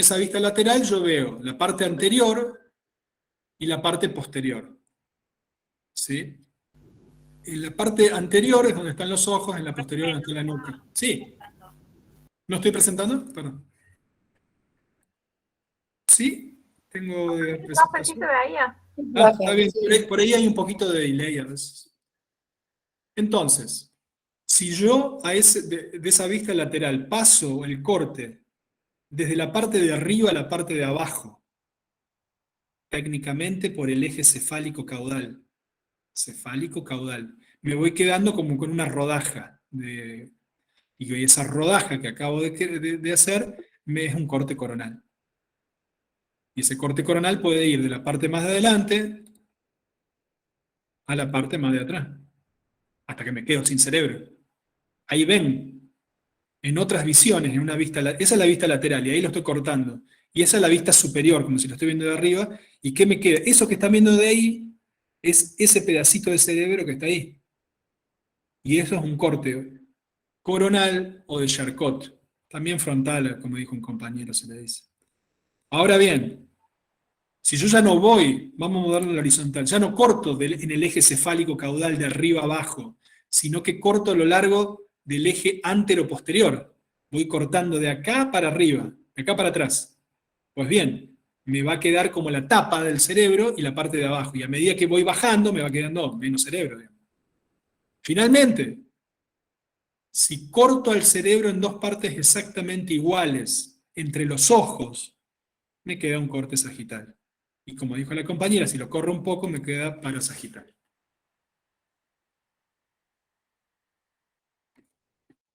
esa vista lateral yo veo la parte anterior y la parte posterior. ¿Sí? En la parte anterior es donde están los ojos, en la posterior es donde está la nuca. Sí. ¿No estoy presentando? Perdón. ¿Sí? ¿Tengo Profe, ¿sí se presentación? veía? Ah, está bien. Por ahí hay un poquito de delay a veces. Entonces, si yo de esa vista lateral paso el corte desde la parte de arriba a la parte de abajo, técnicamente por el eje cefálico-caudal, cefálico-caudal, me voy quedando como con una rodaja, y esa rodaja que acabo de hacer es un corte coronal. Y ese corte coronal puede ir de la parte más de adelante a la parte más de atrás, hasta que me quedo sin cerebro. Ahí ven, en otras visiones, en una vista, esa es la vista lateral, y ahí lo estoy cortando. Y esa es la vista superior, como si lo estoy viendo de arriba. ¿Y qué me queda? Eso que están viendo de ahí es ese pedacito de cerebro que está ahí. Y eso es un corte coronal o de Charcot. También frontal, como dijo un compañero, se le dice. Ahora bien, si yo ya no voy, vamos a moverlo a la horizontal, ya no corto en el eje cefálico caudal de arriba a abajo, sino que corto a lo largo del eje antero-posterior. Voy cortando de acá para arriba, de acá para atrás. Pues bien, me va a quedar como la tapa del cerebro y la parte de abajo. Y a medida que voy bajando, me va quedando menos cerebro. Digamos. Finalmente, si corto al cerebro en dos partes exactamente iguales, entre los ojos, me queda un corte sagital. Y como dijo la compañera, si lo corro un poco, me queda parasagital.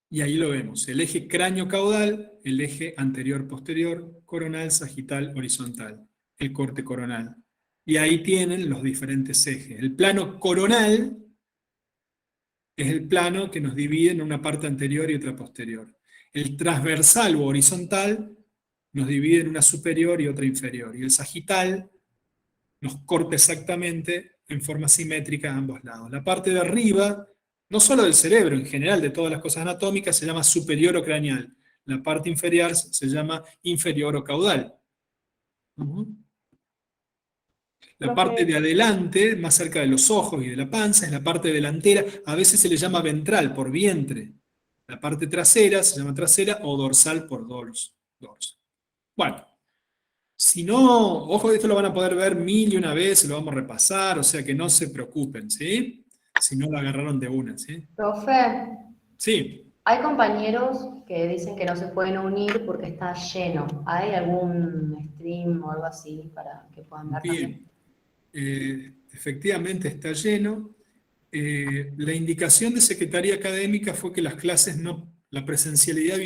Y ahí lo vemos, el eje cráneo-caudal, el eje anterior-posterior, coronal, sagital, horizontal, el corte coronal. Y ahí tienen los diferentes ejes. El plano coronal es el plano que nos divide en una parte anterior y otra posterior. El transversal o horizontal nos divide en una superior y otra inferior. Y el sagital nos corta exactamente en forma simétrica a ambos lados. La parte de arriba, no solo del cerebro, en general de todas las cosas anatómicas, se llama superior o craneal. La parte inferior se llama inferior o caudal. La parte de adelante, más cerca de los ojos y de la panza, es la parte delantera. A veces se le llama ventral por vientre. La parte trasera se llama trasera o dorsal por dorso. Bueno, si no, ojo, esto lo van a poder ver mil y una vez, lo vamos a repasar, o sea que no se preocupen, ¿sí? Si no lo agarraron de una, ¿sí? Profe, Sí. hay compañeros que dicen que no se pueden unir porque está lleno. ¿Hay algún stream o algo así para que puedan ver también? Bien. Efectivamente está lleno. La indicación de Secretaría Académica fue que las clases no, la presencialidad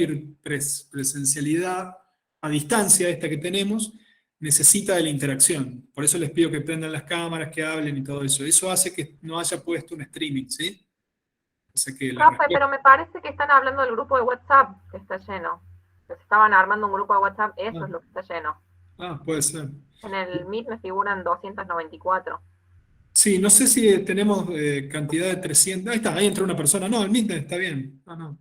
a distancia, esta que tenemos, necesita de la interacción. Por eso les pido que prendan las cámaras, que hablen y todo eso. Eso hace que no haya puesto un streaming, ¿sí? O sea que la Profe, pero me parece que están hablando del grupo de WhatsApp que está lleno. Que se estaban armando un grupo de WhatsApp, eso es lo que está lleno. puede ser. En el Meet me figuran 294. Sí, no sé si tenemos cantidad de 300. Ahí está, ahí entra una persona. No, el Meet está bien. No.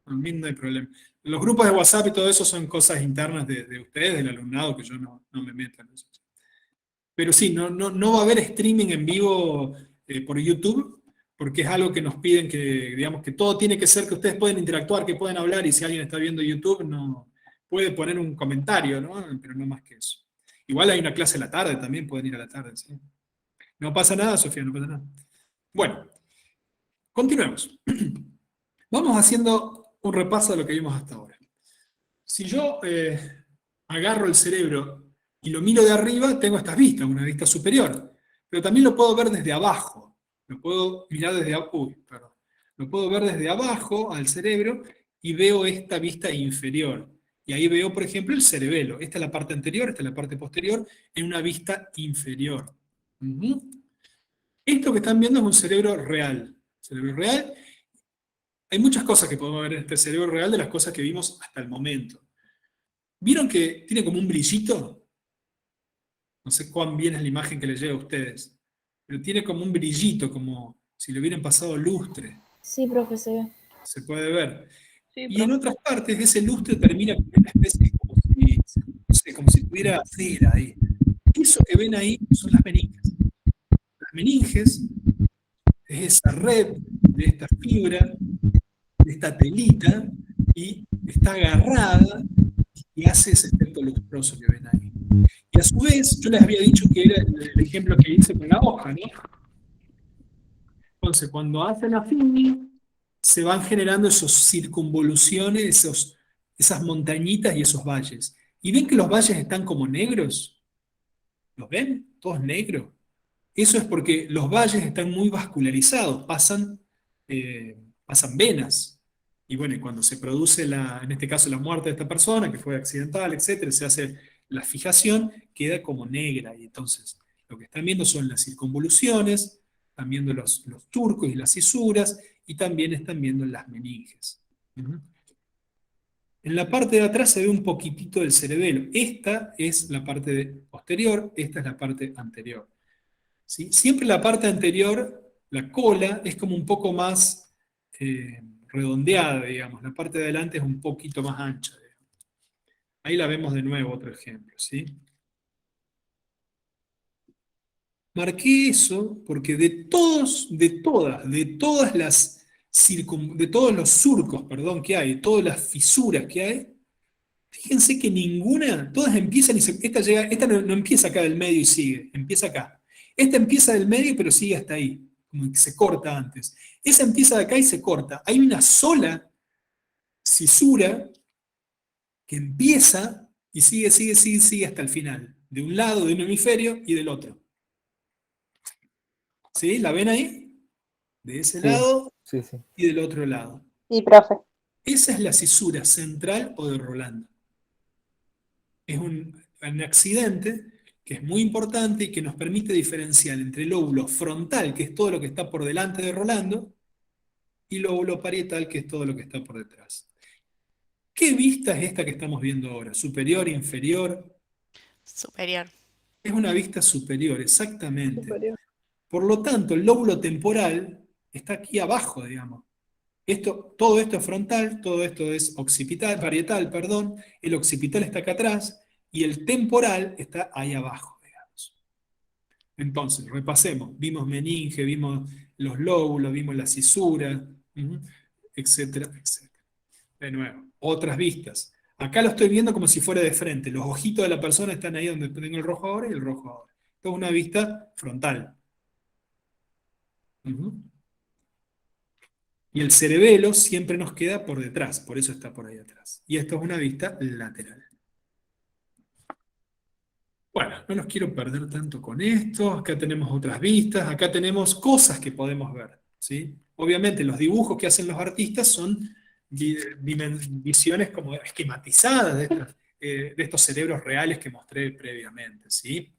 El Meet no hay problema. Los grupos de WhatsApp y todo eso son cosas internas de ustedes, del alumnado, que yo no me meto en eso. Pero sí, no va a haber streaming en vivo por YouTube, porque es algo que nos piden que, digamos, que todo tiene que ser que ustedes pueden interactuar, que pueden hablar, y si alguien está viendo YouTube, no puede poner un comentario, ¿no? Pero no más que eso. Igual hay una clase a la tarde, también pueden ir a la tarde, ¿sí? No pasa nada, Sofía, no pasa nada. Bueno, continuemos. Vamos haciendo un repaso de lo que vimos hasta ahora. Si yo agarro el cerebro y lo miro de arriba, tengo estas vistas, una vista superior. Pero también lo puedo ver desde abajo. Lo puedo mirar desde perdón. Lo puedo ver desde abajo al cerebro y veo esta vista inferior. Y ahí veo, por ejemplo, el cerebelo. Esta es la parte anterior, esta es la parte posterior, en una vista inferior. Esto que están viendo es un cerebro real. Cerebro real. Hay muchas cosas que podemos ver en este cerebro real de las cosas que vimos hasta el momento. ¿Vieron que tiene como un brillito? No sé cuán bien es la imagen que les llega a ustedes, pero tiene como un brillito, como si le hubieran pasado lustre. Sí, profe, se ve. Se puede ver. Sí, Y en otras partes ese lustre termina con una especie como si, no sé, tuviera cera ahí. Eso que ven ahí son las meninges. Las meninges es esa red de esta fibra, de esta telita, y está agarrada y hace ese efecto lustroso que ven ahí. Y a su vez, yo les había dicho que era el ejemplo que hice con la hoja, ¿no? Entonces, cuando hacen así, se van generando esas circunvoluciones, esas montañitas y esos valles. ¿Y ven que los valles están como negros? ¿Los ven? Todos negros. Eso es porque los valles están muy vascularizados, pasan venas. Y bueno, y cuando se produce, en este caso, la muerte de esta persona, que fue accidental, etcétera, se hace la fijación, queda como negra. Y entonces, lo que están viendo son las circunvoluciones, están viendo los surcos y las cisuras, y también están viendo las meninges. En la parte de atrás se ve un poquitito del cerebelo. Esta es la parte posterior, esta es la parte anterior. ¿Sí? Siempre la parte anterior, la cola, es como un poco más redondeada, digamos. La parte de adelante es un poquito más ancha, digamos. Ahí la vemos de nuevo, otro ejemplo, ¿sí? Marqué eso porque de todos los surcos, perdón, que hay, todas las fisuras que hay, fíjense que ninguna, todas empiezan y esta no empieza acá del medio y sigue, empieza acá. Esta empieza del medio pero sigue hasta ahí, como que se corta antes. Esa empieza de acá y se corta. Hay una sola cisura que empieza y sigue hasta el final, de un lado, de un hemisferio y del otro. ¿Sí? ¿La ven ahí? De ese lado Sí, sí. y del otro lado. Sí, profe. Esa es la cisura central o de Rolando. Es un accidente que es muy importante y que nos permite diferenciar entre el lóbulo frontal, que es todo lo que está por delante de Rolando, y lóbulo parietal, que es todo lo que está por detrás. ¿Qué vista es esta que estamos viendo ahora? ¿Superior, inferior? Superior. Es una vista superior, exactamente. Superior. Por lo tanto, el lóbulo temporal está aquí abajo, digamos. Todo esto es frontal, todo esto es parietal, perdón. El occipital está acá atrás y el temporal está ahí abajo, digamos. Entonces, repasemos. Vimos meninge, vimos los lóbulos, vimos la cisura, etcétera, etcétera. De nuevo, otras vistas. Acá lo estoy viendo como si fuera de frente. Los ojitos de la persona están ahí donde tengo el rojo ahora y el rojo ahora. Esto es una vista frontal. Y el cerebelo siempre nos queda por detrás, por eso está por ahí atrás. Y esto es una vista lateral. Bueno, no los quiero perder tanto con esto. Acá tenemos otras vistas, acá tenemos cosas que podemos ver, ¿sí? Obviamente los dibujos que hacen los artistas son visiones como esquematizadas de estos cerebros reales que mostré previamente, ¿sí?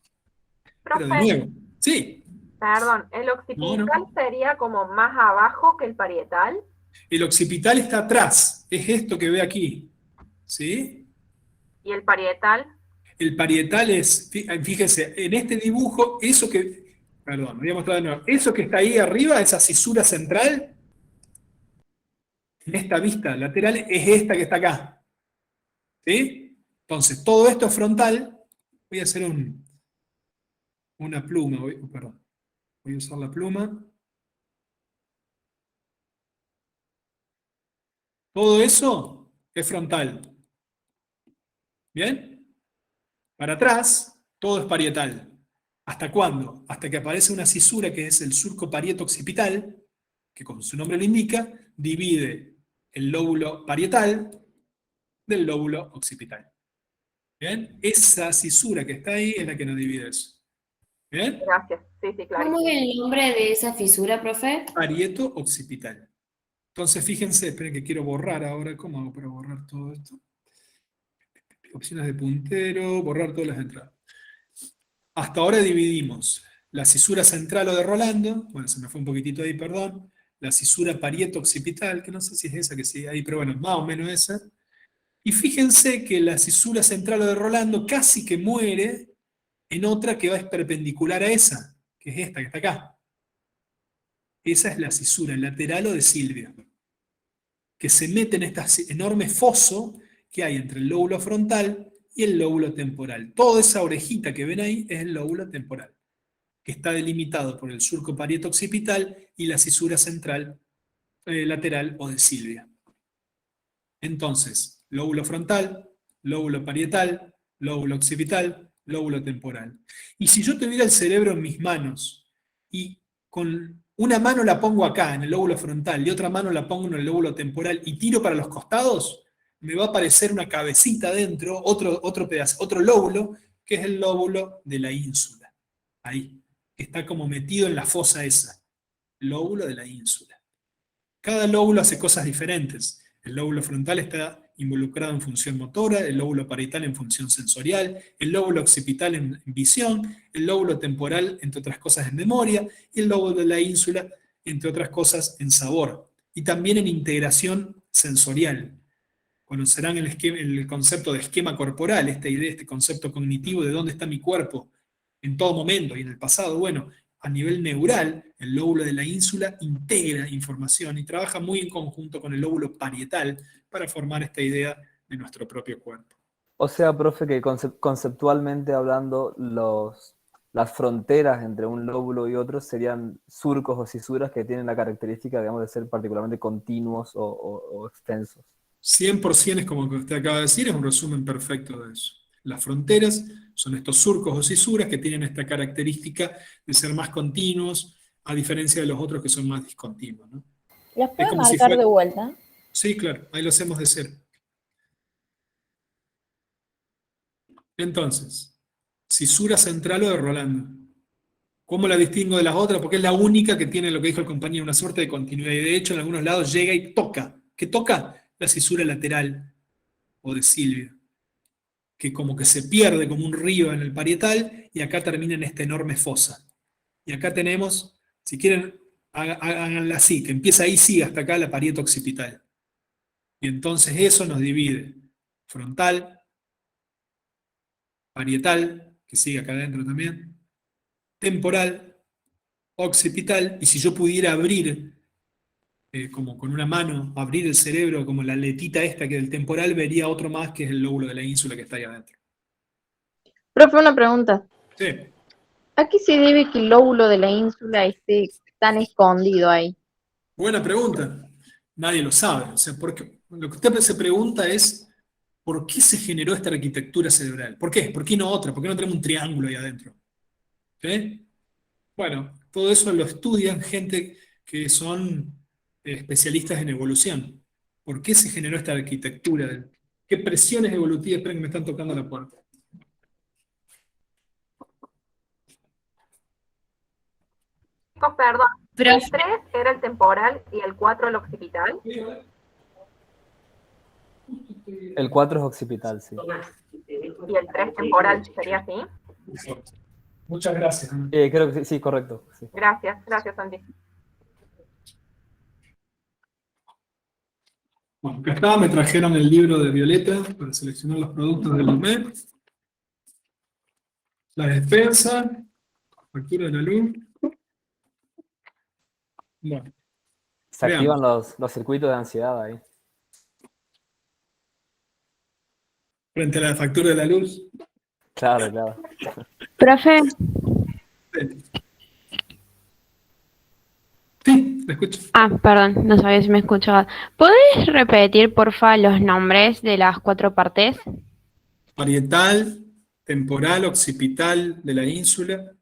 Pero de Profe, nuevo, sí. perdón, ¿el occipital No. sería como más abajo que el parietal? El occipital está atrás, es esto que ve aquí, ¿sí? ¿Y el parietal? El parietal es, fíjense, en este dibujo, perdón, voy a mostrar de nuevo, eso que está ahí arriba, esa cisura central, en esta vista lateral, es esta que está acá. ¿Sí? Entonces, todo esto es frontal. Voy a hacer una pluma, perdón, voy a usar la pluma. Todo eso es frontal. ¿Bien? Para atrás, todo es parietal. ¿Hasta cuándo? Hasta que aparece una cisura que es el surco parieto-occipital, que como su nombre lo indica, divide el lóbulo parietal del lóbulo occipital. ¿Bien? Esa cisura que está ahí es la que nos divide eso. ¿Bien? Gracias, sí, claro. ¿Cómo es el nombre de esa fisura, profe? Parieto-occipital. Entonces, fíjense, esperen que quiero borrar ahora. ¿Cómo hago para borrar todo esto? Opciones de puntero, borrar todas las entradas. Hasta ahora dividimos la cisura central o de Rolando, bueno, se me fue un poquitito ahí, perdón, la cisura parieto-occipital, que no sé si es esa que sigue ahí, pero bueno, más o menos esa. Y fíjense que la cisura central o de Rolando casi que muere en otra que es perpendicular a esa, que es esta que está acá. Esa es la cisura lateral o de Silvia, que se mete en este enorme foso que hay entre el lóbulo frontal y el lóbulo temporal. Toda esa orejita que ven ahí es el lóbulo temporal, que está delimitado por el surco parieto-occipital y la cisura central, lateral o de Sylvia. Entonces, lóbulo frontal, lóbulo parietal, lóbulo occipital, lóbulo temporal. Y si yo tuviera el cerebro en mis manos y con una mano la pongo acá, en el lóbulo frontal, y otra mano la pongo en el lóbulo temporal y tiro para los costados, me va a aparecer una cabecita adentro, otro pedazo, otro lóbulo, que es el lóbulo de la ínsula. Ahí, que está como metido en la fosa esa. Lóbulo de la ínsula. Cada lóbulo hace cosas diferentes. El lóbulo frontal está involucrado en función motora, el lóbulo parietal en función sensorial, el lóbulo occipital en visión, el lóbulo temporal, entre otras cosas, en memoria, y el lóbulo de la ínsula, entre otras cosas, en sabor. Y también en integración sensorial. Conocerán el concepto de esquema corporal, esta idea, este concepto cognitivo de dónde está mi cuerpo en todo momento y en el pasado. Bueno, a nivel neural, el lóbulo de la ínsula integra información y trabaja muy en conjunto con el lóbulo parietal para formar esta idea de nuestro propio cuerpo. O sea, profe, que conceptualmente hablando, las fronteras entre un lóbulo y otro serían surcos o cisuras que tienen la característica, digamos, de ser particularmente continuos o extensos. 100% es como que usted acaba de decir, es un resumen perfecto de eso. Las fronteras son estos surcos o cisuras que tienen esta característica de ser más continuos, a diferencia de los otros que son más discontinuos, ¿no? ¿Las Es puedo como si marcar fuera... de vuelta? Sí, claro, ahí lo hacemos de cero. Entonces, cisura central o de Rolando. ¿Cómo la distingo de las otras? Porque es la única que tiene lo que dijo el compañero, una suerte de continuidad. Y de hecho, en algunos lados llega y toca. ¿Qué toca? La cisura lateral o de Sylvia, que como que se pierde como un río en el parietal y acá termina en esta enorme fosa. Y acá tenemos, si quieren, háganla así, que empieza ahí, sí, hasta acá la parieto occipital. Y entonces eso nos divide frontal, parietal, que sigue acá adentro también, temporal, occipital, y si yo pudiera abrir, como con una mano, abrir el cerebro como la letita esta que es el temporal, vería otro más que es el lóbulo de la ínsula que está ahí adentro. Profe, una pregunta. Sí, ¿A qué se debe que el lóbulo de la ínsula esté tan escondido ahí? buena pregunta. Nadie lo sabe. O sea, porque lo que usted se pregunta es, ¿por qué se generó esta arquitectura cerebral? ¿Por qué? ¿Por qué no otra? ¿Por qué no tenemos un triángulo ahí adentro? ¿Sí? Bueno, todo eso lo estudian gente que son especialistas en evolución. ¿Por qué se generó esta arquitectura? ¿Qué presiones evolutivas? Esperen que me están tocando la puerta. Chicos, perdón, Pero el 3 era el temporal y el 4 el occipital. El 4 es occipital, sí. Y el 3 temporal sería así. Muchas gracias. Creo que sí, correcto. Sí. Gracias, Santi. Bueno, acá está, me trajeron el libro de Violeta para seleccionar los productos del IMED. La despensa, factura de la luz. Bueno, Se veamos. activan los circuitos de ansiedad ahí. Frente a la factura de la luz. Claro, claro. Profe, Sí, la escucho. perdón, no sabía si me escuchaba. ¿Podés repetir, porfa, los nombres de las 4 partes? Parietal, temporal, occipital de la ínsula.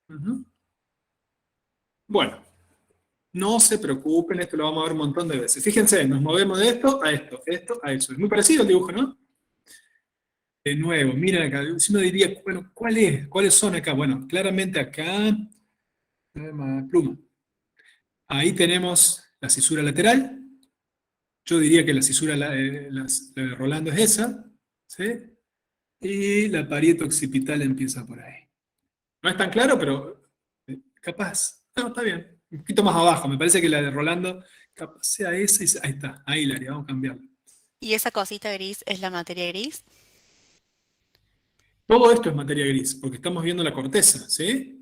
Ujú. Bueno, no se preocupen, esto lo vamos a ver un montón de veces. Fíjense, nos movemos de esto a esto, esto a eso. Es muy parecido el dibujo, ¿no? De nuevo, miren acá. Si uno diría, bueno, ¿cuáles son acá? Bueno, claramente acá, pluma. Ahí tenemos la cisura lateral. Yo diría que la cisura la de Rolando es esa, ¿sí? Y la parieto occipital empieza por ahí. No es tan claro, pero capaz. No, está bien. Un poquito más abajo. Me parece que la de Rolando capaz sea esa. Ahí está. Ahí la haría. Vamos a cambiarla. ¿Y esa cosita gris es la materia gris? Todo esto es materia gris, porque estamos viendo la corteza, ¿sí?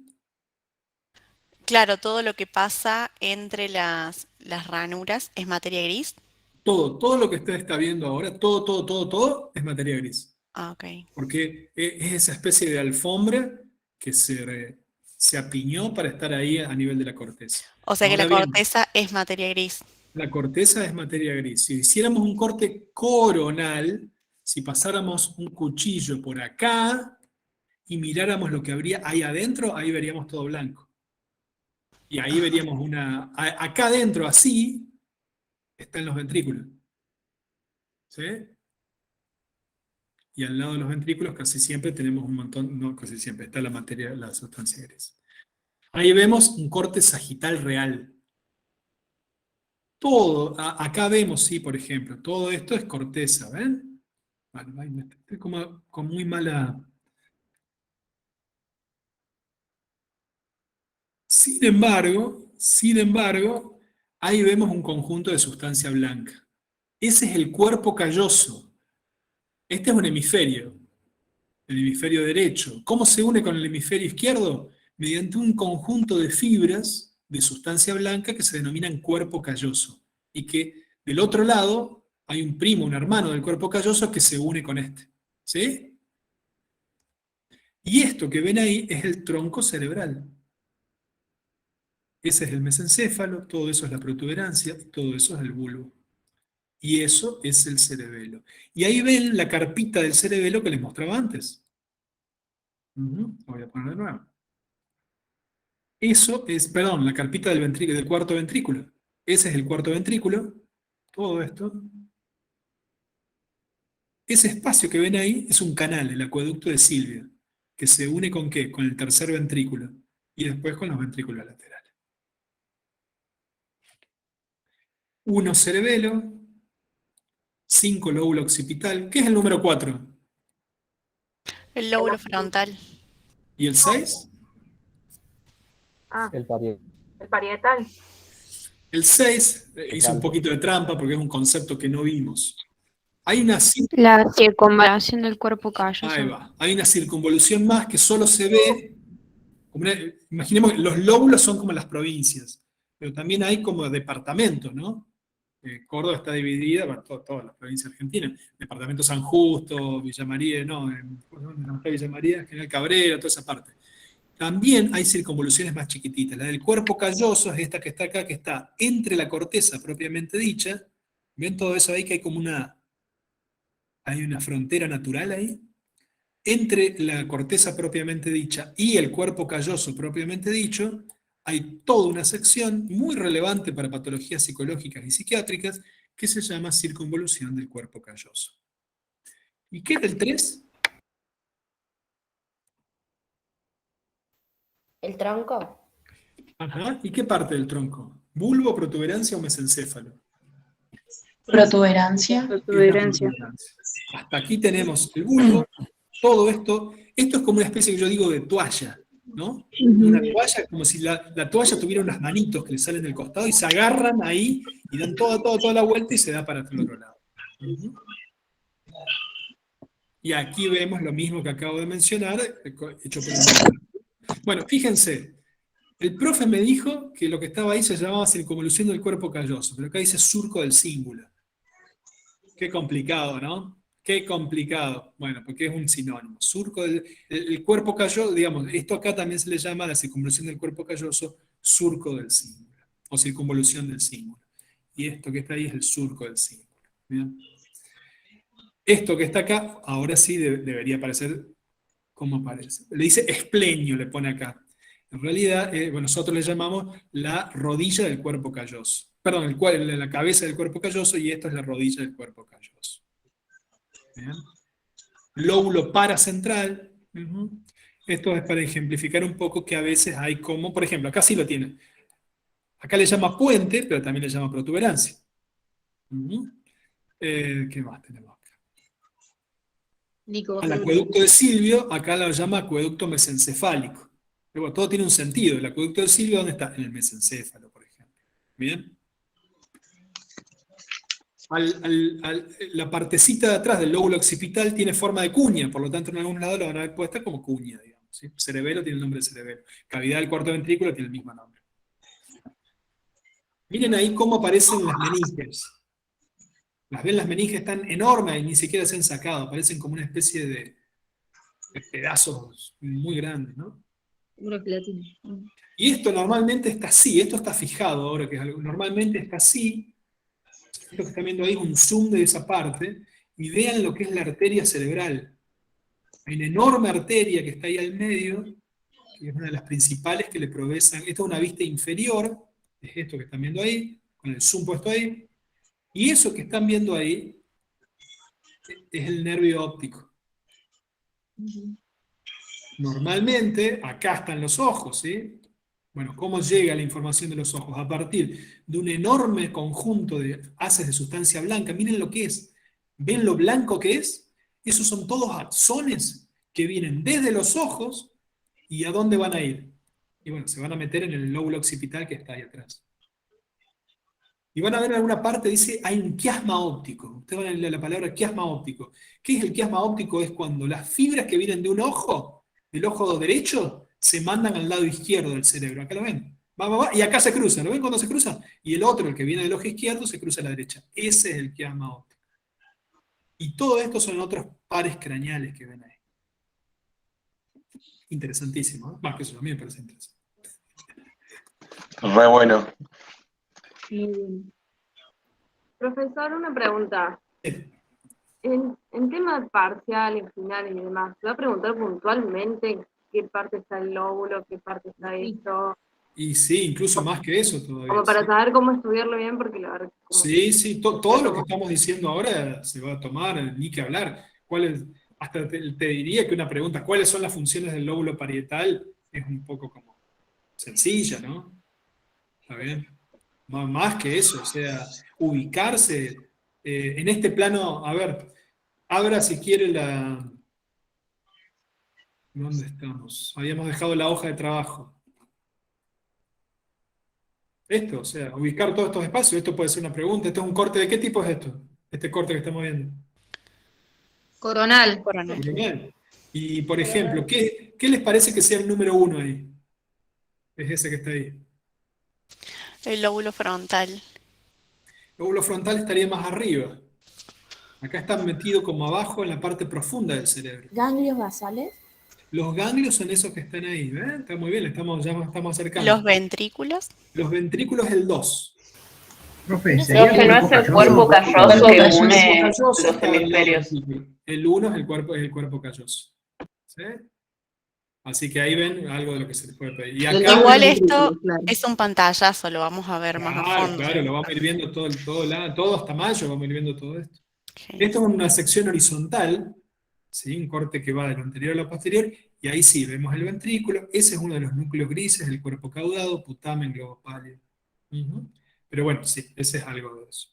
Claro, todo lo que pasa entre las ranuras es materia gris. Todo lo que usted está viendo ahora, todo es materia gris. Ah, ok. Porque es esa especie de alfombra que se apiñó para estar ahí a nivel de la corteza. O sea que la Ahora bien, corteza es materia gris. la corteza es materia gris. Si hiciéramos un corte coronal, si pasáramos un cuchillo por acá y miráramos lo que habría ahí adentro, ahí veríamos todo blanco. Y ahí veríamos acá adentro, así, están los ventrículos. ¿Sí? Y al lado de los ventrículos casi siempre tenemos un montón, no casi siempre, está la materia, la sustancia gris. Ahí vemos un corte sagital real. Todo, acá vemos, sí, por ejemplo, todo esto es corteza, ¿ven? Bueno, estoy como con muy mala... Sin embargo, ahí vemos un conjunto de sustancia blanca. Ese es el cuerpo calloso. Este es un hemisferio, el hemisferio derecho. ¿Cómo se une con el hemisferio izquierdo? Mediante un conjunto de fibras de sustancia blanca que se denominan cuerpo calloso. Y que del otro lado hay un primo, un hermano del cuerpo calloso que se une con este. ¿Sí? Y esto que ven ahí es el tronco cerebral. Ese es el mesencéfalo, todo eso es la protuberancia, todo eso es el bulbo. Y eso es el cerebelo. Y ahí ven la carpita del cerebelo que les mostraba antes. Lo voy a poner de nuevo. Eso es, perdón, la carpita del cuarto ventrículo. Ese es el cuarto ventrículo. Todo esto. Ese espacio que ven ahí es un canal, el acueducto de Silvia, que se une ¿con qué? Con el tercer ventrículo. Y después con los ventrículos laterales. Uno cerebelo, 5 lóbulo occipital. ¿Qué es el número 4? El lóbulo frontal. ¿Y el 6? Ah, El parietal. el parietal. El 6 hizo un poquito de trampa porque es un concepto que no vimos. Hay una, La circunvalación del cuerpo calloso. ahí va. Hay una circunvolución más que solo se ve. Imaginemos que los lóbulos son como las provincias, pero también hay como departamentos, ¿no? Córdoba está dividida, bueno, todas las provincias argentinas, departamento San Justo, Villa María, no, Villa María, General Cabrera, toda esa parte. También hay circunvoluciones más chiquititas. La del cuerpo calloso es esta que está acá, que está entre la corteza propiamente dicha. ¿Ven todo eso ahí que hay como hay una frontera natural ahí? Entre la corteza propiamente dicha y el cuerpo calloso propiamente dicho, hay toda una sección muy relevante para patologías psicológicas y psiquiátricas que se llama circunvolución del cuerpo calloso. ¿Y qué es el 3? ¿El tronco? Ajá. ¿Y qué parte del tronco? ¿Bulbo, protuberancia o mesencéfalo? Protuberancia. Protuberancia. Hasta aquí tenemos el bulbo, todo esto. Esto es como una especie que yo digo de toalla, ¿no? Una toalla, como si la toalla tuviera unas manitos que le salen del costado y se agarran ahí y dan toda la vuelta y se da para el otro lado. Y aquí vemos lo mismo que acabo de mencionar, hecho por un... Bueno, fíjense, el profe me dijo que lo que estaba ahí se llamaba circunvolución del cuerpo calloso, pero acá dice surco del cíngulo. Qué complicado, ¿no? Qué complicado. Bueno, porque es un sinónimo. Surco el cuerpo calloso, digamos, esto acá también se le llama la circunvolución del cuerpo calloso, surco del cíngulo, o circunvolución del cíngulo. Y esto que está ahí es el surco del cíngulo. ¿Bien? Esto que está acá, ahora sí debería aparecer como aparece. Le dice esplenio, le pone acá. En realidad, nosotros le llamamos la rodilla del cuerpo calloso. Perdón, la cabeza del cuerpo calloso, y esto es la rodilla del cuerpo calloso. ¿Bien? Lóbulo paracentral. Esto es para ejemplificar un poco que a veces hay como, por ejemplo, acá sí lo tiene. Acá le llama puente, pero también le llama protuberancia. ¿Qué más tenemos acá? Al acueducto de Silvio, acá lo llama acueducto mesencefálico. Pero bueno, todo tiene un sentido. El acueducto de Silvio, ¿dónde está? En el mesencéfalo, por ejemplo. ¿Bien? La partecita de atrás del lóbulo occipital tiene forma de cuña, por lo tanto en algún lado lo van a ver puesta como cuña, digamos. ¿Sí? Cerebelo tiene el nombre de cerebelo. Cavidad del cuarto ventrículo tiene el mismo nombre. Miren ahí cómo aparecen las meninges. Las meninges están enormes y ni siquiera se han sacado, parecen como una especie de pedazos muy grandes, ¿no? Una gelatina. Y esto normalmente está así, esto está fijado ahora, que es algo, normalmente está así. Esto que están viendo ahí es un zoom de esa parte, y vean lo que es la arteria cerebral. Hay una enorme arteria que está ahí al medio, que es una de las principales que le provesan. Esta es una vista inferior, es esto que están viendo ahí, con el zoom puesto ahí, y eso que están viendo ahí es el nervio óptico. Normalmente, acá están los ojos, ¿sí? Bueno, ¿cómo llega la información de los ojos? A partir de un enorme conjunto de haces de sustancia blanca. Miren lo que es. ¿Ven lo blanco que es? Esos son todos axones que vienen desde los ojos y ¿a dónde van a ir? Y bueno, se van a meter en el lóbulo occipital que está ahí atrás. Y van a ver en alguna parte, dice, hay un quiasma óptico. Ustedes van a leer la palabra quiasma óptico. ¿Qué es el quiasma óptico? Es cuando las fibras que vienen de un ojo, del ojo derecho, se mandan al lado izquierdo del cerebro. Acá lo ven. Va, y acá se cruza. ¿Lo ven cuando se cruza? Y el otro, el que viene del ojo izquierdo, se cruza a la derecha. Ese es el quiasma óptico. Y todo esto son otros pares craneales que ven ahí. Interesantísimo, ¿no? Más que eso, a mí me parece interesante. Re bueno. Muy bien. Profesor, una pregunta. En tema de parcial, en final y demás, ¿te va a preguntar puntualmente en qué parte está el lóbulo, qué parte está esto? Y sí, incluso más que eso todavía. Como para Sí. saber cómo estudiarlo bien, porque la verdad... Sí, todo lo que estamos diciendo ahora se va a tomar, ni que hablar. Hasta te diría que una pregunta, ¿cuáles son las funciones del lóbulo parietal? Es un poco como sencilla, ¿no? ¿Está bien? Más que eso, o sea, ubicarse en este plano, a ver, abra si quiere la... ¿Dónde estamos? Habíamos dejado la hoja de trabajo. Esto, o sea, ubicar todos estos espacios, esto puede ser una pregunta, esto es un corte, ¿de qué tipo es esto? Este corte que estamos viendo. Coronal. Coronel. Coronal. Y, por ejemplo, ¿qué les parece que sea el número 1 ahí? Es ese que está ahí. El lóbulo frontal. El lóbulo frontal estaría más arriba. Acá está metido como abajo en la parte profunda del cerebro. ¿Ganglios basales? Los ganglios son esos que están ahí, ¿ven? Está muy bien, ya nos estamos acercando. Los ventrículos. Los ventrículos es el 2. Profe, No, ¿sería que no es el cuerpo calloso que une los hemisferios. El 1 es el cuerpo calloso. ¿Sí? Así que ahí ven algo de lo que se les puede pedir. Y acá, Igual esto es un pantallazo, lo vamos a ver más a fondo. Claro, lo vamos a ir viendo todo hasta mayo, vamos a ir viendo todo esto. Sí. Esto es una sección horizontal, ¿sí? Un corte que va de lo anterior a lo posterior, y ahí sí, vemos el ventrículo. Ese es uno de los núcleos grises del cuerpo caudado, putamen, globo pálido. Pero bueno, sí, ese es algo de eso.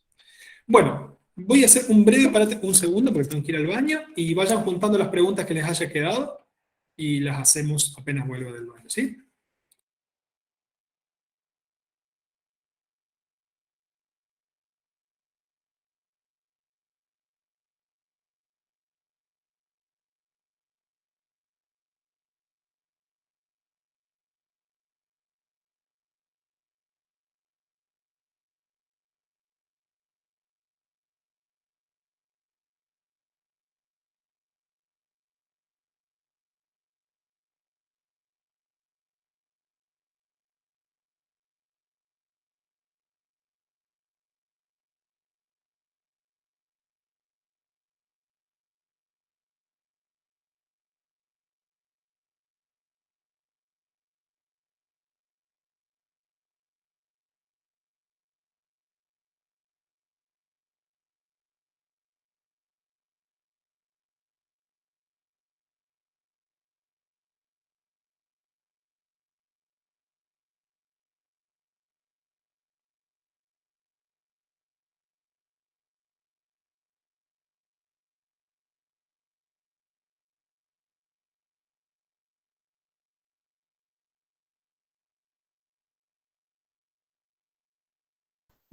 Bueno, voy a hacer un breve parate, un segundo, porque tengo que ir al baño, y vayan juntando las preguntas que les haya quedado, y las hacemos apenas vuelvo del baño, ¿sí?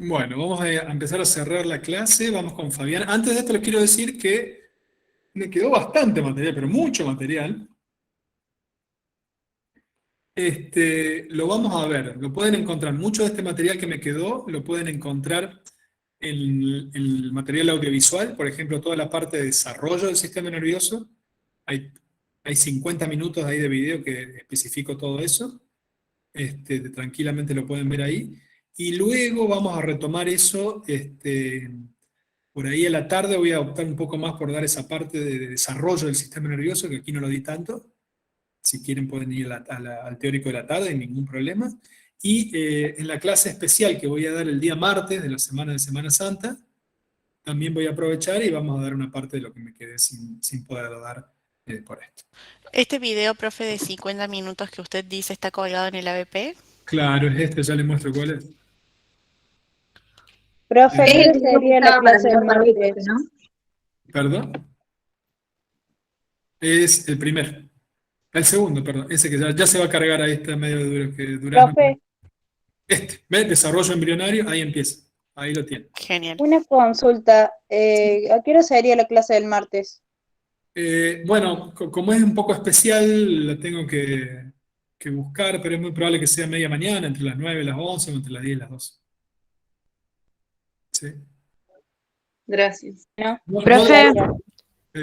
Bueno, vamos a empezar a cerrar la clase, vamos con Fabián. Antes de esto les quiero decir que me quedó bastante material, pero mucho material. Lo vamos a ver, lo pueden encontrar. Mucho de este material que me quedó lo pueden encontrar el material audiovisual, por ejemplo, toda la parte de desarrollo del sistema nervioso. Hay 50 minutos ahí de video que especifico todo eso. Tranquilamente lo pueden ver ahí. Y luego vamos a retomar eso, por ahí a la tarde voy a optar un poco más por dar esa parte de desarrollo del sistema nervioso, que aquí no lo di tanto. Si quieren pueden ir al teórico de la tarde, sin ningún problema. Y en la clase especial que voy a dar el día martes de la semana de Semana Santa, también voy a aprovechar y vamos a dar una parte de lo que me quedé sin poder dar por esto. Este video, profe, de 50 minutos que usted dice está colgado en el ABP. Claro, es ya les muestro cuál es. Profe, Eh, ¿qué sería la clase del martes? ¿no? ¿Perdón? Es el primero. El segundo, perdón. Ese que ya se va a cargar ahí, está medio duro, que dura. Profe, ¿Ves? Desarrollo embrionario, ahí empieza. Ahí lo tiene. Genial. una consulta. ¿A qué hora sería la clase del martes? Bueno, como es un poco especial, la tengo que buscar, pero es muy probable que sea media mañana, entre las 9 y las 11, o entre las 10 y las 12. ¿Sí? Gracias. Profe.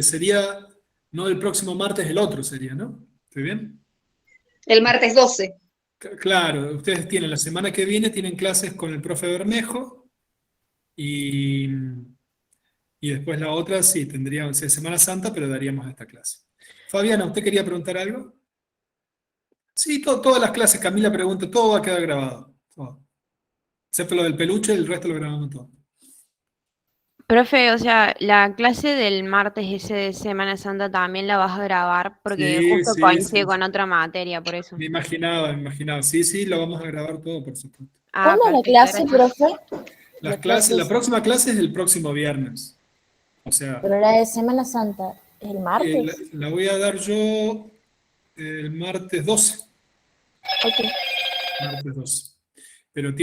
Sería, no el próximo martes, el otro sería, ¿no? ¿Estoy bien? El martes 12. Claro, ustedes tienen la semana que viene, tienen clases con el profe Bermejo, y después la otra, sí, tendría Semana Santa, pero daríamos esta clase. Fabiana, ¿usted quería preguntar algo? Sí, todas las clases, Camila pregunta, todo va a quedar grabado. Todo. Excepto lo del peluche, el resto lo grabamos todo. Profe, o sea, la clase del martes ese de Semana Santa también la vas a grabar porque Sí, justo sí, coincide sí. con otra materia, por eso. Me imaginaba. Sí, lo vamos a grabar todo, por supuesto. Ah, ¿Cuándo es la perfecto, clase, gracias. profe? La próxima clase es el próximo viernes. O sea, Pero la de Semana Santa, ¿el la, martes? la voy a dar yo el martes 12. Ok. Martes 12. Pero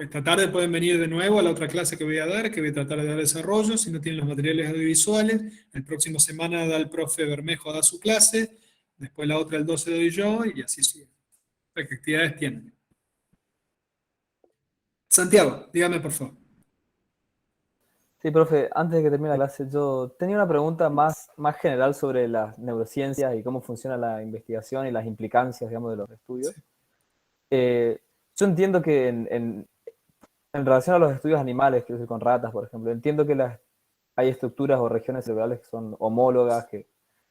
esta tarde pueden venir de nuevo a la otra clase que voy a dar, que voy a tratar de dar desarrollo, si no tienen los materiales audiovisuales. El próximo semana da el profe Bermejo, da su clase, después la otra el 12 doy yo, y así sigue. ¿Qué actividades tienen? Santiago, dígame por favor. Sí, profe, antes de que termine la clase, yo tenía una pregunta más general sobre las neurociencias y cómo funciona la investigación y las implicancias, digamos, de los estudios. Sí. Yo entiendo que en relación a los estudios animales, que es con ratas, por ejemplo, entiendo que hay estructuras o regiones cerebrales que son homólogas, que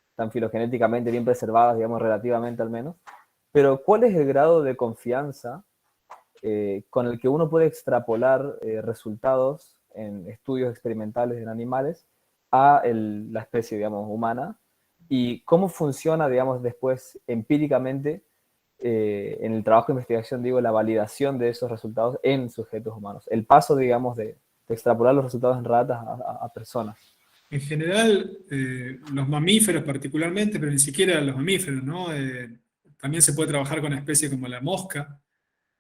están filogenéticamente bien preservadas, digamos, relativamente al menos. Pero, ¿cuál es el grado de confianza con el que uno puede extrapolar resultados en estudios experimentales en animales a la especie, digamos, humana? ¿Y cómo funciona, digamos, después empíricamente en el trabajo de investigación, digo, la validación de esos resultados en sujetos humanos? El paso, digamos, de extrapolar los resultados en ratas a personas. En general, los mamíferos particularmente, pero ni siquiera los mamíferos, ¿no? También se puede trabajar con especies como la mosca,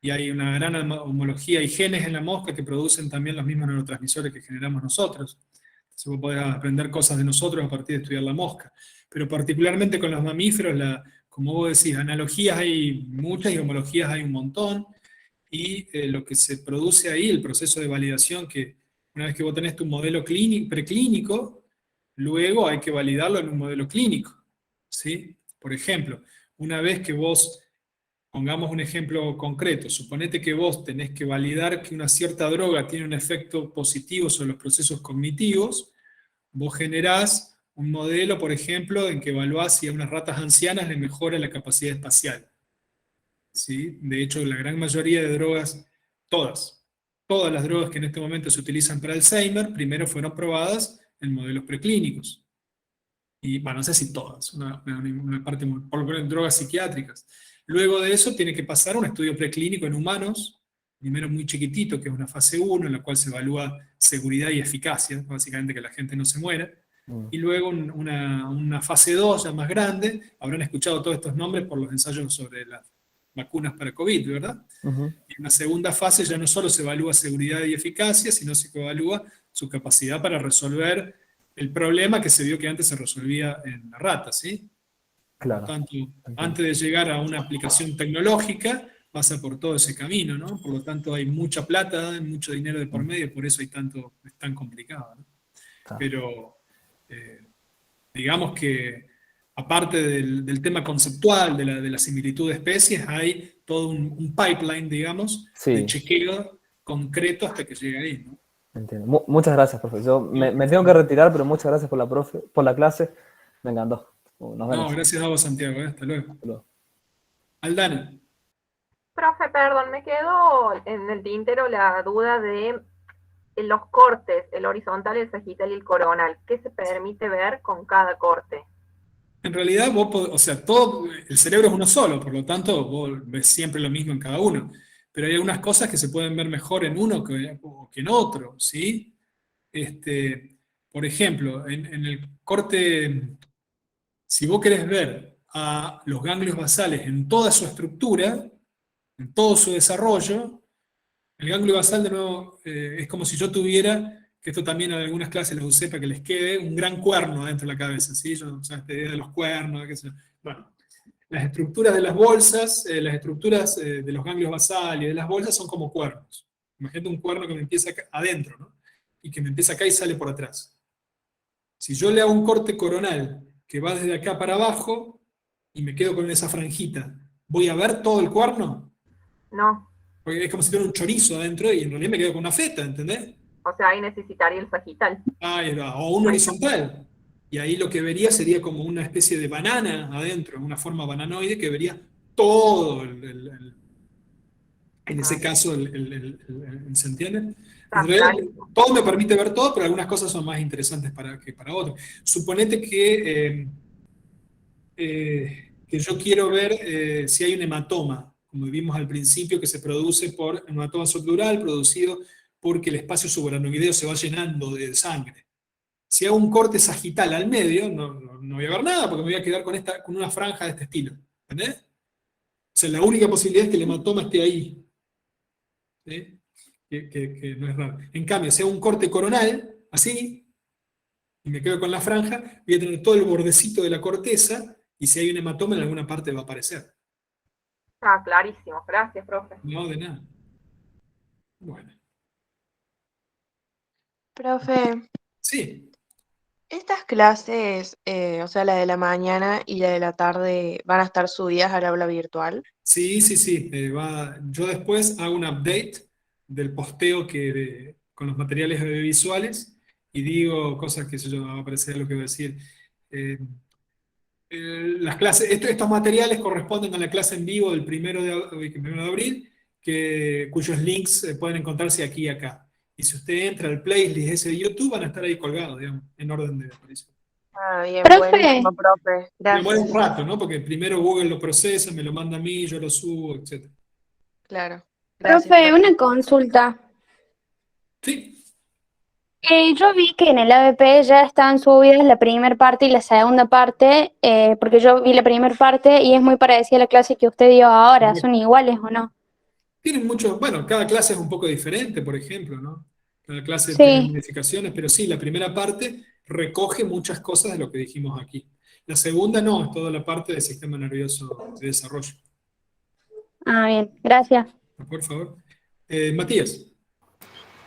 y hay una gran homología, hay genes en la mosca que producen también los mismos neurotransmisores que generamos nosotros. Entonces vos podés aprender cosas de nosotros a partir de estudiar la mosca. Pero particularmente con los mamíferos, como vos decís, analogías hay muchas y homologías hay un montón, y lo que se produce ahí, el proceso de validación, que una vez que vos tenés tu modelo preclínico, luego hay que validarlo en un modelo clínico, ¿sí? Por ejemplo, una vez que vos, pongamos un ejemplo concreto, suponete que vos tenés que validar que una cierta droga tiene un efecto positivo sobre los procesos cognitivos, vos generás un modelo, por ejemplo, en que evaluás si a unas ratas ancianas les mejora la capacidad espacial. ¿Sí? De hecho, la gran mayoría de drogas, todas las drogas que en este momento se utilizan para Alzheimer, primero fueron probadas en modelos preclínicos. Y, bueno, no sé si todas, una parte, por lo menos en drogas psiquiátricas. Luego de eso tiene que pasar un estudio preclínico en humanos, primero muy chiquitito, que es una fase 1, en la cual se evalúa seguridad y eficacia, básicamente que la gente no se muera. Y luego una fase 2 ya más grande. Habrán escuchado todos estos nombres por los ensayos sobre las vacunas para COVID, ¿verdad? Uh-huh. En una segunda fase ya no solo se evalúa seguridad y eficacia, sino se evalúa su capacidad para resolver el problema que se vio que antes se resolvía en la rata, ¿sí? Claro. Por tanto, antes de llegar a una aplicación tecnológica, pasa por todo ese camino, ¿no? Por lo tanto hay mucha plata, mucho dinero de por medio, por eso es tan complicado, ¿no? Claro. Pero digamos que aparte del tema conceptual, de la similitud de especies, hay todo un pipeline, digamos, de Sí, chequeo concreto hasta que llegue ahí, ¿no? entiendo. Muchas gracias, profe. Yo me tengo que retirar, pero muchas gracias por la clase. Me encantó. Nos No, vemos. gracias a vos, Santiago, ¿eh? Hasta luego. Hasta luego. Aldana. Profe, perdón, me quedó en el tintero la duda de los cortes, el horizontal, el sagital y el coronal. ¿Qué se permite ver con cada corte? En realidad, o sea, el cerebro es uno solo, por lo tanto, vos ves siempre lo mismo en cada uno. Pero hay algunas cosas que se pueden ver mejor en uno que en otro, ¿sí? Por ejemplo, en el corte, si vos querés ver a los ganglios basales en toda su estructura, en todo su desarrollo, el ganglio basal, de nuevo, es como si yo tuviera, que esto también en algunas clases los usé para que les quede, un gran cuerno adentro de la cabeza, ¿sí? O sea, esta idea de los cuernos, qué sé yo. Bueno, las estructuras de las bolsas, las estructuras de los ganglios basales y de las bolsas son como cuernos. Imagínate un cuerno que me empieza acá, adentro, ¿no? Y que me empieza acá y sale por atrás. Si yo le hago un corte coronal que va desde acá para abajo y me quedo con esa franjita, ¿voy a ver todo el cuerno? No, Porque es como si tuviera un chorizo adentro y en realidad me quedo con una feta, ¿entendés? o sea, ahí necesitaría el sagital. Ahí va, o un horizontal. Y ahí lo que vería sería como una especie de banana adentro, una forma bananoide que vería todo, en ese caso, ¿se entiende? En realidad, Clarísimo. todo me permite ver todo, pero algunas cosas son más interesantes que para otras. Suponete que yo quiero ver si hay un hematoma, como vimos al principio, que se produce por un hematoma subdural, producido porque el espacio subaracnoideo se va llenando de sangre. Si hago un corte sagital al medio, no voy a ver nada, porque me voy a quedar con una franja de este estilo. ¿Entendés? O sea, la única posibilidad es que el hematoma esté ahí. ¿Sí? Que no es raro. En cambio, si hago un corte coronal, así, y me quedo con la franja, voy a tener todo el bordecito de la corteza, y si hay un hematoma en alguna parte va a aparecer. Ah, clarísimo. Gracias, profe. No, de nada. Bueno. Profe, Sí, estas clases, o sea, la de la mañana y la de la tarde, ¿van a estar subidas al aula virtual? sí. Yo después hago un update del posteo con los materiales audiovisuales y digo cosas que yo va a aparecer lo que voy a decir. Las clases, estos materiales corresponden a la clase en vivo del 1 de abril, cuyos links pueden encontrarse aquí y acá. Y si usted entra al playlist ese de YouTube, van a estar ahí colgados, digamos, en orden de aparición. Ah, bien, Profe, buenísimo, profe. Demora un Gracias. rato, ¿no? Porque primero Google lo procesa, me lo manda a mí, yo lo subo, etc. Claro. Gracias, profe, profe. una consulta. Sí, Yo vi que en el ABP ya estaban subidas la primera parte y la segunda parte, porque yo vi la primera parte y es muy parecida a la clase que usted dio ahora. ¿Son iguales o no? tienen muchos, bueno, cada clase es un poco diferente, por ejemplo, ¿no? Cada clase tiene Sí. modificaciones, pero sí, la primera parte recoge muchas cosas de lo que dijimos aquí. La segunda no, es toda la parte del sistema nervioso de desarrollo. Ah, bien, gracias. Por favor. Matías.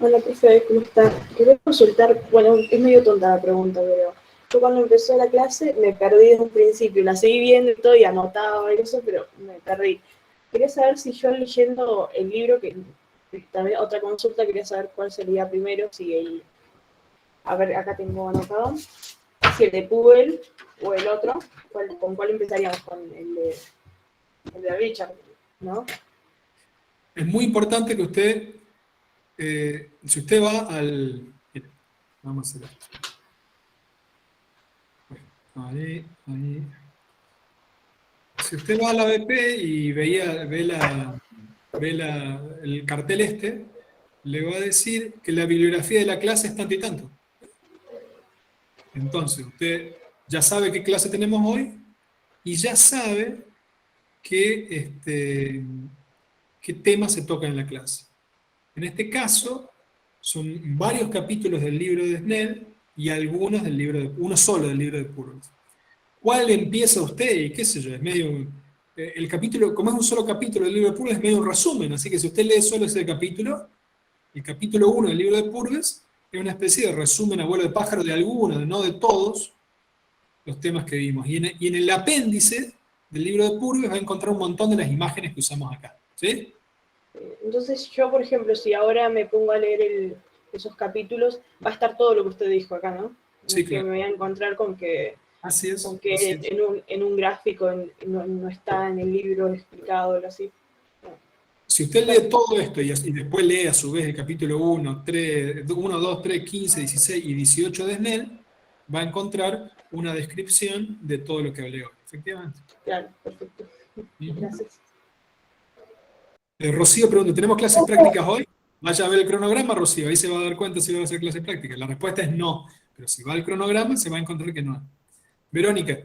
Hola, profe, ¿cómo está? Quería consultar, bueno, es medio tonta la pregunta, pero yo cuando empezó la clase me perdí desde un principio, la seguí viendo y todo y anotaba y eso, pero me perdí. Quería saber si yo leyendo el libro, que también otra consulta, quería saber cuál sería primero, a ver, acá tengo anotado, si el de Pubel o el otro, ¿con cuál empezaríamos? Con el de Richard, ¿no? Es muy importante que usted, si usted va al... Mira, vamos a hacer esto. Bueno, ahí. Si usted va a la BP y ve el cartel le va a decir que la bibliografía de la clase es tanto y tanto. Entonces, usted ya sabe qué clase tenemos hoy y ya sabe qué tema se toca en la clase. En este caso, son varios capítulos del libro de Snell y algunos uno solo del libro de Purvis. ¿Cuál empieza usted? Y qué sé yo, es medio el capítulo, como es un solo capítulo del libro de Purges, es medio un resumen, así que si usted lee solo ese capítulo, el capítulo 1 del libro de Purges es una especie de resumen a vuelo de pájaro de algunos, no de todos, los temas que vimos. Y en el apéndice del libro de Purges va a encontrar un montón de las imágenes que usamos acá. ¿Sí? Entonces yo, por ejemplo, si ahora me pongo a leer esos capítulos, va a estar todo lo que usted dijo acá, ¿no? Sí, Que claro. me voy a encontrar con que, Así es. con que así es. en un gráfico no está en el libro explicado o así. Si usted lee todo esto y después lee a su vez el capítulo 1, 2, 3, 15, 16 y 18 de SNEL, va a encontrar una descripción de todo lo que hablé hoy, efectivamente. Claro, perfecto. Gracias. Rocío pregunta, ¿tenemos clases prácticas hoy? Vaya a ver el cronograma, Rocío, ahí se va a dar cuenta si va a hacer clases prácticas. La respuesta es no, pero si va al cronograma se va a encontrar que no. Verónica.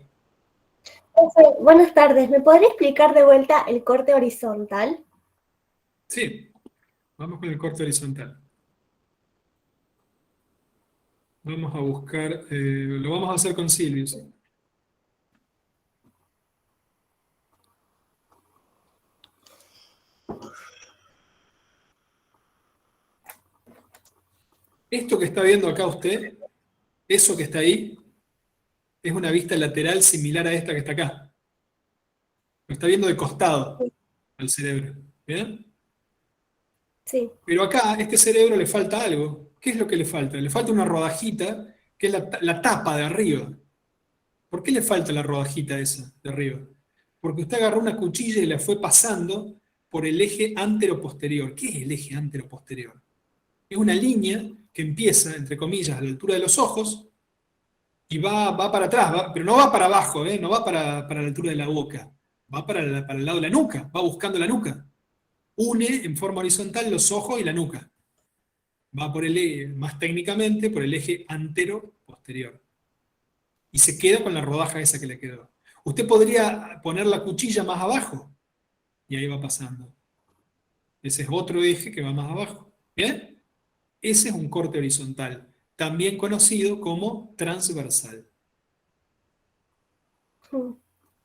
Buenas tardes, ¿me podría explicar de vuelta el corte horizontal? Sí, vamos con el corte horizontal. Vamos a buscar, lo vamos a hacer con Silvio. ¿Sí? Esto que está viendo acá usted, eso que está ahí, es una vista lateral similar a esta que está acá. Lo está viendo de costado al cerebro. ¿Bien? Sí. Pero acá, a este cerebro le falta algo. ¿Qué es lo que le falta? Le falta una rodajita, que es la tapa de arriba. ¿Por qué le falta la rodajita esa de arriba? Porque usted agarró una cuchilla y la fue pasando por el eje antero-posterior. ¿Qué es el eje antero-posterior? Es una línea que empieza, entre comillas, a la altura de los ojos y va para atrás, pero no va para abajo, no va para la altura de la boca, va para el lado de la nuca, va buscando la nuca. Une en forma horizontal los ojos y la nuca. Va por más técnicamente, por el eje antero-posterior. Y se queda con la rodaja esa que le quedó. Usted podría poner la cuchilla más abajo, y ahí va pasando. Ese es otro eje que va más abajo. ¿Bien? Ese es un corte horizontal, también conocido como transversal.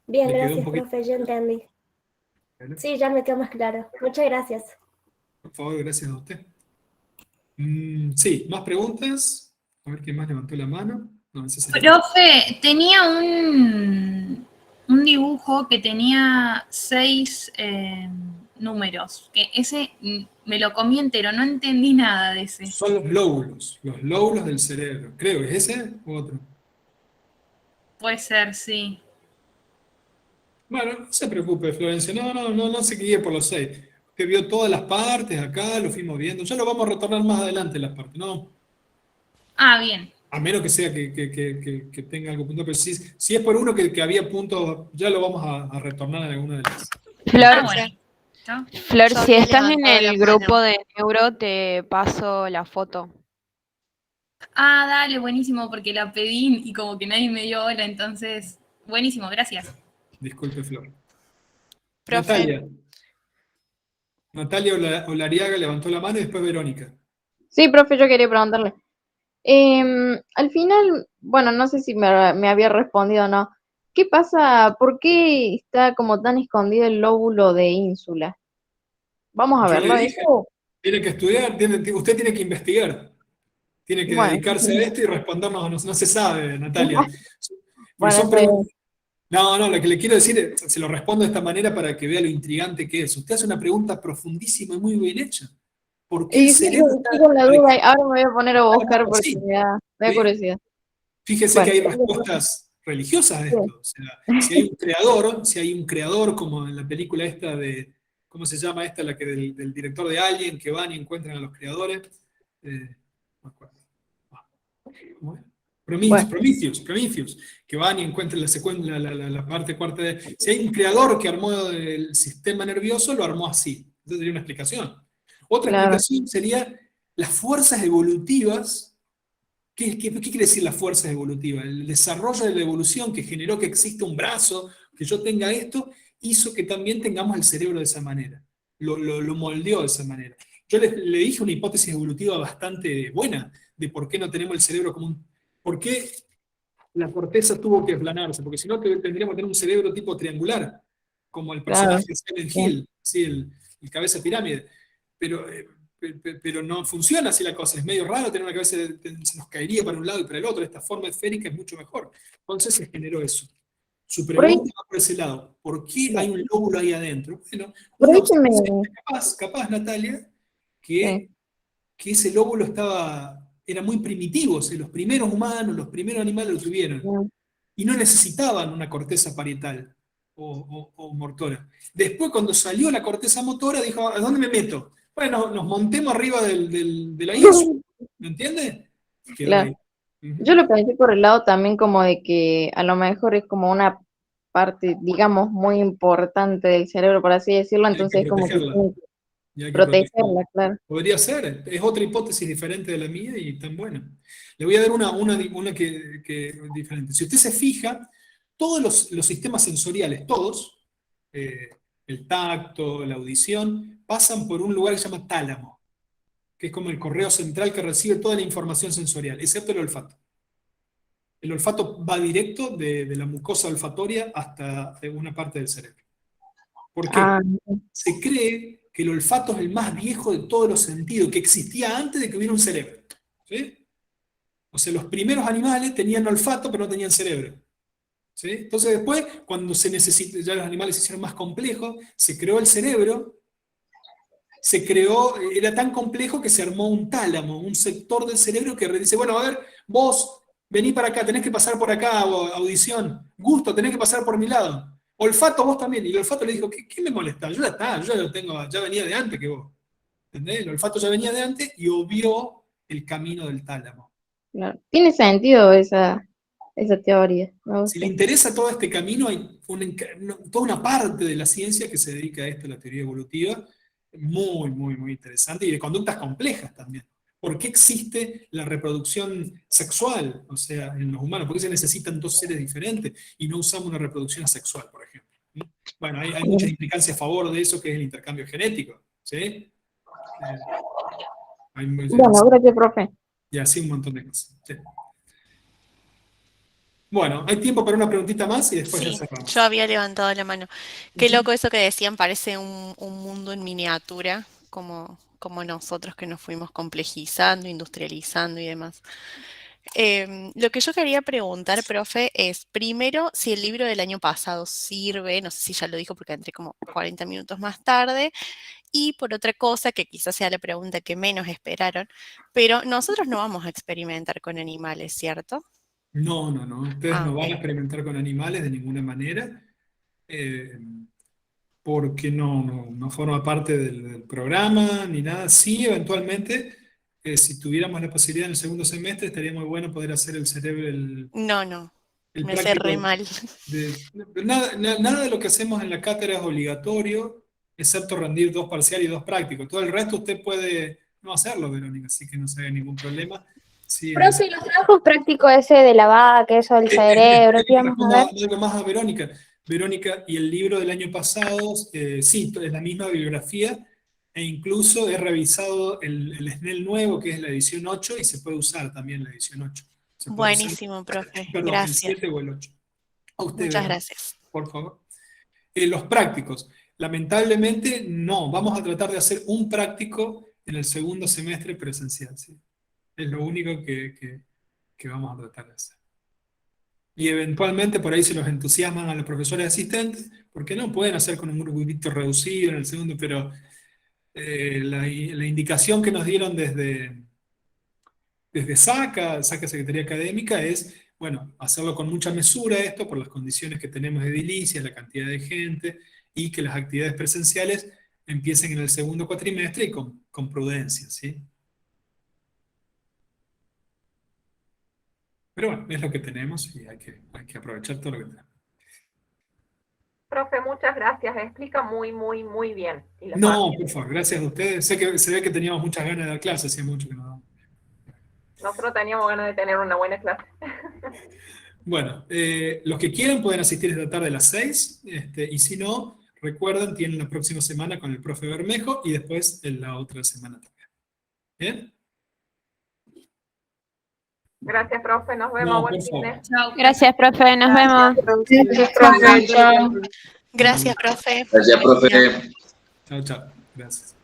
Bien, gracias, profe, ya entendí. Sí, ya me quedó más claro. Muchas gracias. Por favor, gracias a usted. Sí, ¿más preguntas? A ver quién más levantó la mano. No, profe, tenía un dibujo que tenía 6 números, que ese me lo comí entero, no entendí nada de ese. Son los lóbulos del cerebro. Creo, ¿es ese u otro? Puede ser, sí. Bueno, no se preocupe, Florencia, no se guíe por los 6. Usted vio todas las partes acá, lo fuimos viendo. Ya lo vamos a retornar más adelante las partes, ¿no? Ah, bien. A menos que sea que tenga algo punto, pero si es por uno que había puntos, ya lo vamos a retornar en alguna de las. Flor, si estás en el grupo de Neuro, te paso la foto. Ah, dale, buenísimo, porque la pedí y como que nadie me dio hola, entonces, buenísimo, gracias. Disculpe, Flor. Profe. Natalia Olariaga levantó la mano y después Verónica. Sí, profe, yo quería preguntarle. Al final, bueno, no sé si me había respondido o no. ¿Qué pasa? ¿Por qué está como tan escondido el lóbulo de ínsula? Vamos a verlo eso. Tiene que estudiar, usted tiene que investigar. Tiene que dedicarse a esto y respondernos, no se sabe, Natalia. No, lo que le quiero decir, se lo respondo de esta manera para que vea lo intrigante que es. Usted hace una pregunta profundísima y muy bien hecha. ¿Por qué el cerebro está... con la duda, ahora me voy a poner a buscar porque me da curiosidad. Fíjese que hay respuestas religiosas a esto. O sea, si hay un creador, como en la película esta de, ¿cómo se llama esta? La que del director de Alien, que van y encuentran a los creadores. No me acuerdo. ¿Cómo es? Prometheus, que van y encuentran la parte cuarta de... Si hay un creador que armó el sistema nervioso, lo armó así. Entonces sería una explicación. Otra explicación sería las fuerzas evolutivas. ¿Qué quiere decir las fuerzas evolutivas? El desarrollo de la evolución que generó que exista un brazo, que yo tenga esto, hizo que también tengamos el cerebro de esa manera. Lo moldeó de esa manera. Yo le dije una hipótesis evolutiva bastante buena de por qué no tenemos el cerebro como un... ¿Por qué la corteza tuvo que aplanarse? Porque si no tendríamos que tener un cerebro tipo triangular, como el personaje de Silent Hill, ¿sí? el cabeza de pirámide. Pero no funciona así la cosa, es medio raro tener una cabeza, se nos caería para un lado y para el otro, esta forma esférica es mucho mejor. Entonces se generó eso. Su pregunta va por ese lado, ¿por qué hay un lóbulo ahí adentro? Bueno, una observación, capaz, Natalia, que ese lóbulo era muy primitivo, o sea, los primeros humanos, los primeros animales lo tuvieron, y no necesitaban una corteza parietal o motora. Después, cuando salió la corteza motora, dijo, ¿a dónde me meto? Bueno, nos montemos arriba de la isla, ¿me entiendes? Claro. Yo lo pensé por el lado también como de que a lo mejor es como una parte, digamos, muy importante del cerebro, por así decirlo, entonces es como que tiene que protegerla, claro. Podría ser, es otra hipótesis diferente de la mía y tan buena. Le voy a dar una que es diferente. Si usted se fija, todos los sistemas sensoriales, todos, el tacto, la audición, pasan por un lugar que se llama tálamo, que es como el correo central que recibe toda la información sensorial, excepto el olfato. El olfato va directo de la mucosa olfatoria hasta una parte del cerebro. ¿Por qué? Se cree que el olfato es el más viejo de todos los sentidos, que existía antes de que hubiera un cerebro. ¿Sí? O sea, los primeros animales tenían olfato, pero no tenían cerebro. ¿Sí? Entonces después, cuando se necesita, ya los animales se hicieron más complejos, se creó el cerebro, era tan complejo que se armó un tálamo, un sector del cerebro que dice, bueno, a ver, vos, vení para acá, tenés que pasar por acá, audición, gusto, tenés que pasar por mi lado. Olfato, vos también. Y el olfato le dijo, ¿qué me molesta? Yo ya lo tengo, ya venía de antes que vos. ¿Entendés? El olfato ya venía de antes y obvió el camino del tálamo. Claro. Tiene sentido esa teoría. Si le interesa todo este camino, hay toda una parte de la ciencia que se dedica a esto, la teoría evolutiva, muy, muy, muy interesante, y de conductas complejas también. ¿Por qué existe la reproducción sexual? O sea, en los humanos, ¿por qué se necesitan dos seres diferentes y no usamos una reproducción asexual, por ejemplo? Bueno, hay muchas implicancias a favor de eso, que es el intercambio genético. ¿Sí? Bueno, gracias, profe. Y así un montón de cosas. ¿Sí? Bueno, hay tiempo para una preguntita más y después ya cerramos. Yo había levantado la mano. Qué loco eso que decían, parece un mundo en miniatura, como nosotros que nos fuimos complejizando, industrializando y demás. Lo que yo quería preguntar, profe, es primero si el libro del año pasado sirve, no sé si ya lo dijo porque entré como 40 minutos más tarde, y por otra cosa, que quizás sea la pregunta que menos esperaron, pero nosotros no vamos a experimentar con animales, ¿cierto? No, ustedes no van a experimentar con animales de ninguna manera, porque no forma parte del programa ni nada. Sí, eventualmente, si tuviéramos la posibilidad en el segundo semestre, estaría muy bueno poder hacer el cerebro. No, me hace re mal. Nada de lo que hacemos en la cátedra es obligatorio, excepto rendir 2 parciales y 2 prácticos. Todo el resto usted puede no hacerlo, Verónica, así que no se haga ningún problema. Sí, profe, los trabajos prácticos ese de la vaca, eso del cerebro, ¿qué vamos a ver? Algo más a Verónica. Verónica, y el libro del año pasado, sí, es la misma bibliografía, e incluso he revisado el SNEL nuevo, que es la edición 8, y se puede usar también la edición 8. Buenísimo, profe. Perdón, gracias. el 7 o el 8. A usted, muchas gracias. Por favor. Los prácticos. Lamentablemente, no. Vamos a tratar de hacer un práctico en el segundo semestre presencial, ¿sí? Es lo único que vamos a tratar de hacer. Y eventualmente por ahí se los entusiasman a los profesores asistentes, porque no pueden hacer con un grupito reducido en el segundo, pero la indicación que nos dieron desde SACA Secretaría Académica, es, bueno, hacerlo con mucha mesura esto, por las condiciones que tenemos de edilicia, la cantidad de gente, y que las actividades presenciales empiecen en el segundo cuatrimestre y con prudencia, ¿sí? Pero bueno, es lo que tenemos y hay que aprovechar todo lo que tenemos. Profe, muchas gracias. Explica muy, muy, muy bien. No, por favor, gracias a ustedes. Se ve que teníamos muchas ganas de dar clases, hacía mucho que no damos. Nosotros teníamos ganas de tener una buena clase. Bueno, los que quieran pueden asistir esta tarde a las 6, y si no, recuerden, tienen la próxima semana con el profe Bermejo y después en la otra semana también. ¿Bien? Gracias, profe. Nos vemos. Buen fin de. Gracias, profe. Nos vemos. Gracias, profe. Chao. Gracias, profe. Gracias, profe. Chao, chao. Gracias.